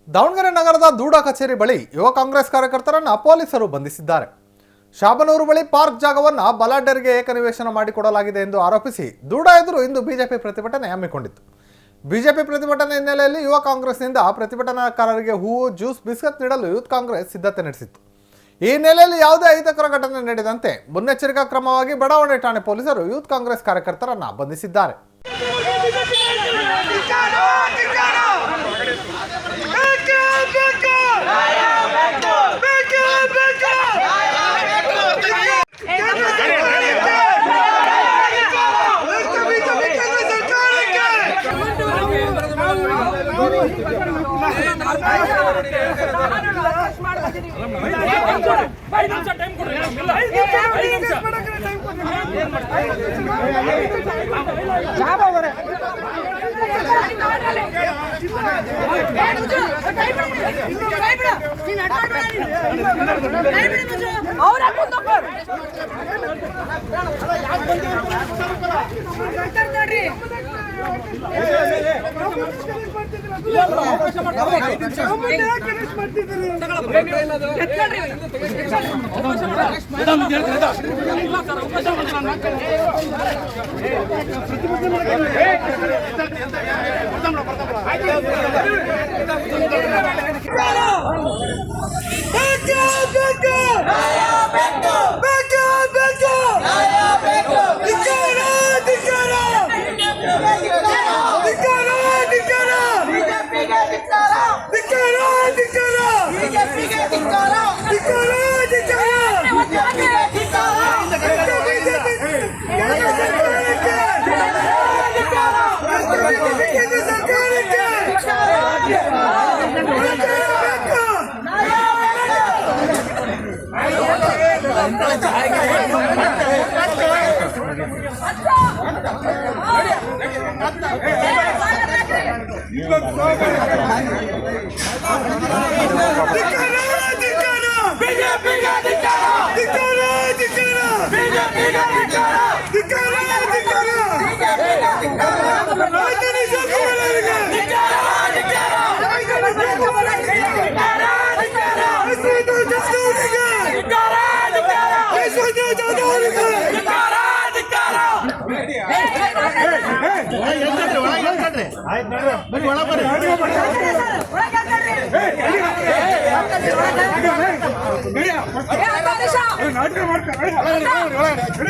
ದಾವಣಗೆರೆ ನಗರದ ದೂಡ ಕಚೇರಿ ಬಳಿ ಯುವ ಕಾಂಗ್ರೆಸ್ ಕಾರ್ಯಕರ್ತರನ್ನ ಪೊಲೀಸರು ಬಂಧಿಸಿದ್ದಾರೆ. ಶಾಬನೂರು ಬಳಿ ಪಾರ್ಕ್ ಜಾಗವನ್ನು ಬಲಾಢ್ಯರಿಗೆ ಏಕನಿವೇಶನ ಮಾಡಿಕೊಡಲಾಗಿದೆ ಎಂದು ಆರೋಪಿಸಿ ದೂಡ ಎದುರು ಇಂದು ಬಿಜೆಪಿ ಪ್ರತಿಭಟನೆ ಹಮ್ಮಿಕೊಂಡಿತ್ತು. ಬಿಜೆಪಿ ಪ್ರತಿಭಟನೆ ಹಿನ್ನೆಲೆಯಲ್ಲಿ ಯುವ ಕಾಂಗ್ರೆಸ್ನಿಂದ ಪ್ರತಿಭಟನಾಕಾರರಿಗೆ ಹೂವು, ಜ್ಯೂಸ್, ಬಿಸ್ಕತ್ ನೀಡಲು ಯೂತ್ ಕಾಂಗ್ರೆಸ್ ಸಿದ್ಧತೆ ನಡೆಸಿತ್ತು. ಈ ಹಿನ್ನೆಲೆಯಲ್ಲಿ ಯಾವುದೇ ಅಹಿತಕರ ಘಟನೆ ನಡೆದಂತೆ ಮುನ್ನೆಚ್ಚರಿಕಾ ಕ್ರಮವಾಗಿ ಬಡಾವಣೆ ಠಾಣೆ ಪೊಲೀಸರು ಯೂತ್ ಕಾಂಗ್ರೆಸ್ ಕಾರ್ಯಕರ್ತರನ್ನ ಬಂಧಿಸಿದ್ದಾರೆ.